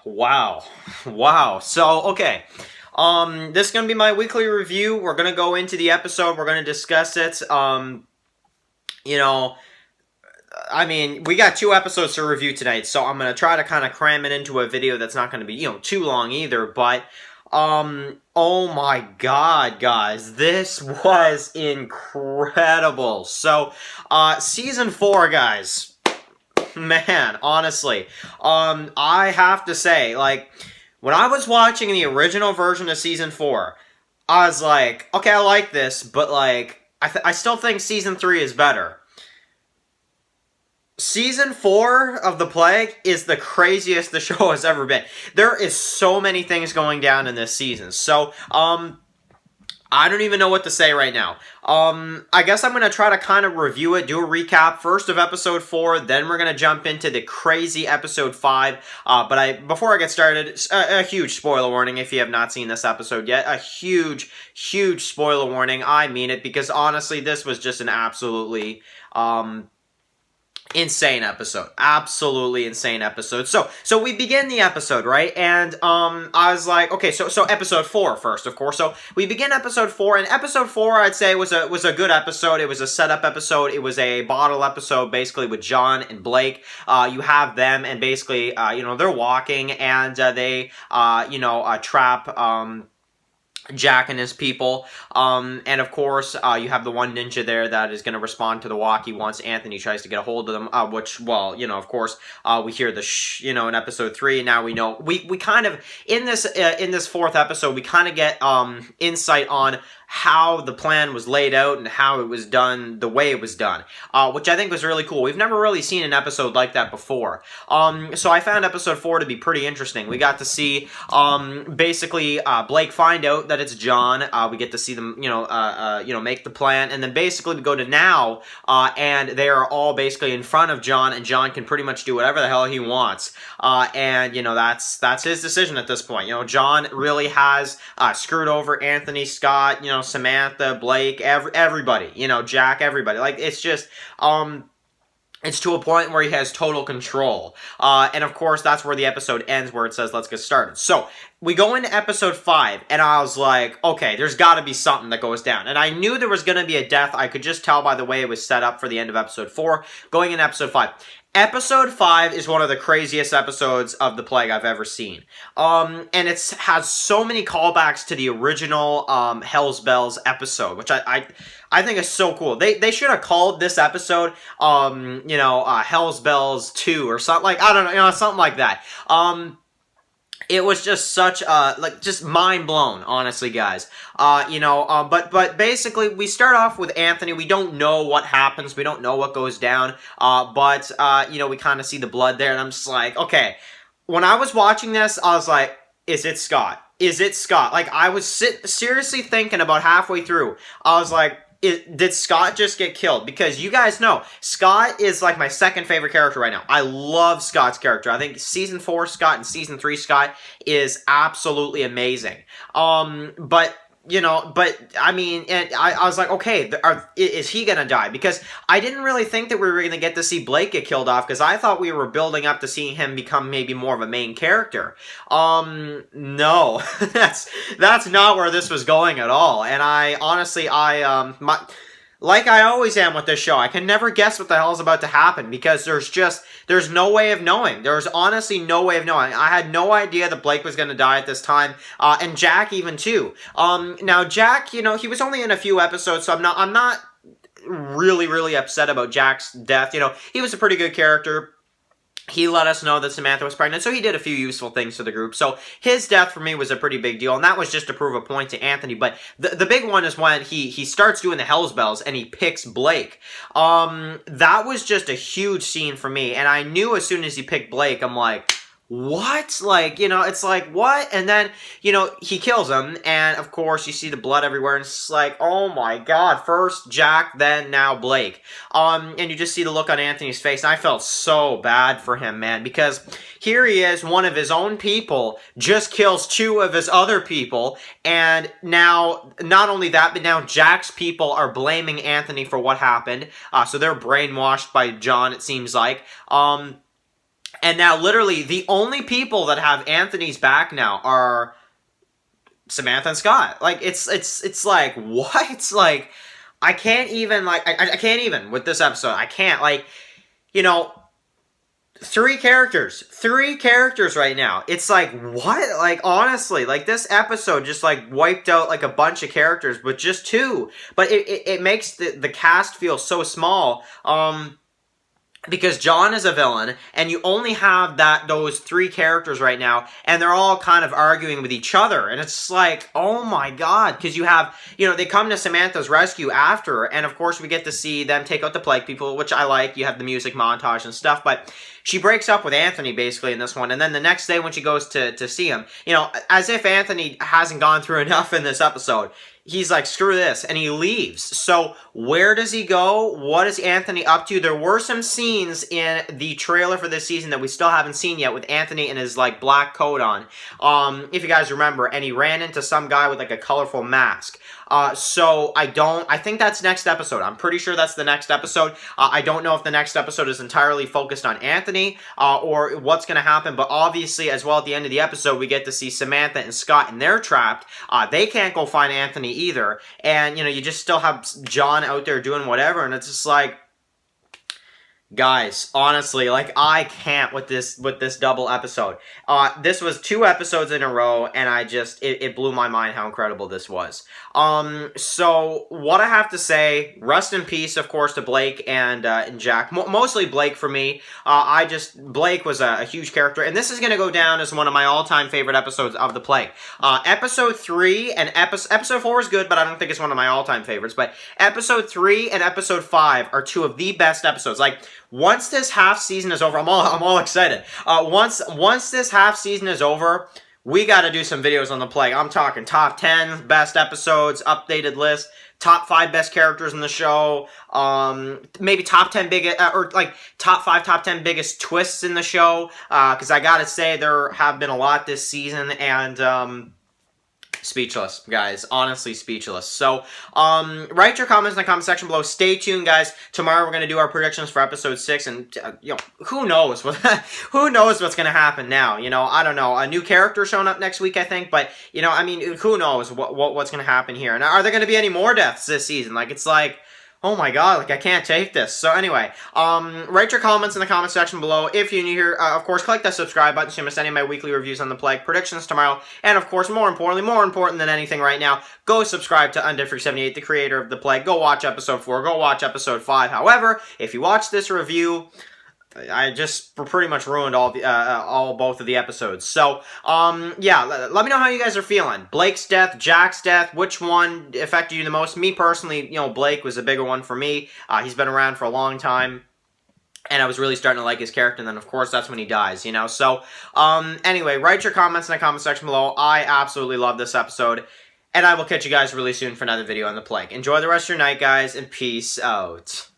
Wow. Wow. So, okay. This is going to be my weekly review. We're going to go into the episode. We're going to discuss it. You know, I mean, we got 2 episodes to review tonight, so I'm going to try to kind of cram it into a video that's not going to be, too long either, but oh my god, guys, this was incredible. So, season 4, guys. Man, honestly, I have to say, like, when I was watching the original version of season 4, I was like, okay, I like this, but like, I still think season 3 is better. Season 4 of The Plague is the craziest the show has ever been. There is so many things going down in this season. So, I don't even know what to say right now. I guess I'm going to try to kind of review it, do a recap first of episode 4, then we're going to jump into the crazy episode 5. Before I get started, a huge spoiler warning if you have not seen this episode yet. A huge, huge spoiler warning. I mean it, because honestly, this was just an absolutely, insane episode. Absolutely insane episode. So we begin the episode, right? And I was like, okay, so episode 4 first, of course. So we begin episode 4, and episode 4 I'd say was a good episode. It was a setup episode. It was a bottle episode, basically, with John and Blake. You have them, and basically, they're walking, and they trap Jack and his people, and of course, you have the one ninja there that is going to respond to the walkie once Anthony tries to get a hold of them, which, well, of course, we hear the in episode 3, and now we know, we kind of, in this 4th episode, we kind of get, insight on how the plan was laid out and how it was done the way it was done, which I think was really cool. We've never really seen an episode like that before. So I found episode 4 to be pretty interesting. We got to see, basically, Blake find out that it's John. We get to see them, make the plan, and then basically we go to now, and they are all basically in front of John, and John can pretty much do whatever the hell he wants. And that's his decision at this point. John really has screwed over Anthony, Scott, Samantha, Blake, everybody, Jack, everybody. Like, it's just, it's to a point where he has total control. And of course, that's where the episode ends, where it says, let's get started. So, we go into episode 5, and I was like, okay, there's got to be something that goes down. And I knew there was going to be a death. I could just tell by the way it was set up for the end of episode 4, going into episode 5. Episode 5 is one of the craziest episodes of The Plague I've ever seen. And it has so many callbacks to the original Hell's Bells episode, which I think is so cool. They should have called this episode, Hell's Bells 2 or something, like, I don't know, something like that. It was just such, just mind blown, honestly, guys. But basically, we start off with Anthony. We don't know what happens. We don't know what goes down. We kind of see the blood there, and I'm just like, okay. When I was watching this, I was like, is it Scott? Is it Scott? Like, I was seriously thinking about halfway through. I was like, did Scott just get killed? Because you guys know, Scott is like my second favorite character right now. I love Scott's character. I think season 4 Scott and season 3 Scott is absolutely amazing. I mean, and I was like, okay, is he gonna die? Because I didn't really think that we were gonna get to see Blake get killed off, because I thought we were building up to seeing him become maybe more of a main character. No, that's not where this was going at all. And I honestly, like I always am with this show, I can never guess what the hell is about to happen, because there's no way of knowing. There's honestly no way of knowing. I had no idea that Blake was going to die at this time, and Jack even too. Now Jack, he was only in a few episodes, so I'm not really, really upset about Jack's death. He was a pretty good character. He let us know that Samantha was pregnant, so he did a few useful things for the group. So his death for me was a pretty big deal, and that was just to prove a point to Anthony. But the big one is when he starts doing the Hell's Bells and he picks Blake. That was just a huge scene for me, and I knew as soon as he picked Blake, I'm like, what? Like, it's like, what? And then, he kills him, and of course, you see the blood everywhere, and it's like, oh my god, first Jack, then now Blake. And you just see the look on Anthony's face, and I felt so bad for him, man, because here he is, one of his own people, just kills 2 of his other people, and now, not only that, but now Jack's people are blaming Anthony for what happened, so they're brainwashed by John, it seems like. And now, literally, the only people that have Anthony's back now are Samantha and Scott. Like, it's like, what? It's like, I can't even, like, I can't even with this episode. I can't, like, you know, three characters right now. It's like, what? Like, honestly, like, this episode just, like, wiped out, like, a bunch of characters with just two. But it makes the cast feel so small. Because John is a villain, and you only have those three characters right now, and they're all kind of arguing with each other, and it's like, oh my god, because you have, they come to Samantha's rescue after, and of course we get to see them take out the plague people, which I like. You have the music montage and stuff, but she breaks up with Anthony basically in this one, and then the next day when she goes to see him, as if Anthony hasn't gone through enough in this episode, he's like, screw this, and he leaves. So where does he go? What is Anthony up to? There were some scenes in the trailer for this season that we still haven't seen yet with Anthony in his, like, black coat on. If you guys remember, and he ran into some guy with, like, a colorful mask. So I think that's next episode. I'm pretty sure that's the next episode. I don't know if the next episode is entirely focused on Anthony, or what's going to happen, but obviously, as well, at the end of the episode, we get to see Samantha and Scott, and they're trapped. They can't go find Anthony either, and, you just still have John out there doing whatever, and it's just like, guys, honestly, like, I can't with this double episode. This was 2 episodes in a row, and it blew my mind how incredible this was. So what I have to say, rest in peace, of course, to Blake and Jack. Mostly Blake for me. Blake was a huge character, and this is gonna go down as one of my all-time favorite episodes of The Plague. Episode 3 and episode 4 is good, but I don't think it's one of my all-time favorites. But episode 3 and episode 5 are 2 of the best episodes. Like, once this half season is over, I'm all excited. Once this half season is over, we got to do some videos on The Plague. I'm talking top 10 best episodes, updated list, top 5 best characters in the show, maybe top 10 biggest, or like top 5, top 10 biggest twists in the show. Because I gotta say, there have been a lot this season, and speechless, guys. Honestly, speechless. So, write your comments in the comment section below. Stay tuned, guys. Tomorrow we're gonna do our predictions for episode 6, and who knows what who knows what's gonna happen now? I don't know. A new character showing up next week, I think. But I mean, who knows what's gonna happen here? And are there gonna be any more deaths this season? Like, it's like, oh my god, like, I can't take this. So anyway, write your comments in the comment section below. If you're new here, of course, click that subscribe button so you miss any of my weekly reviews on The Plague, predictions tomorrow, and of course, more important than anything right now, go subscribe to Undead78, the creator of The Plague. Go watch episode 4, go watch episode 5. However, if you watch this review, I just pretty much ruined both of the episodes. So, yeah, let me know how you guys are feeling. Blake's death, Jack's death, which one affected you the most? Me personally, Blake was a bigger one for me. He's been around for a long time, and I was really starting to like his character, and then, of course, that's when he dies, So, anyway, write your comments in the comment section below. I absolutely love this episode, and I will catch you guys really soon for another video on The Plague. Enjoy the rest of your night, guys, and peace out.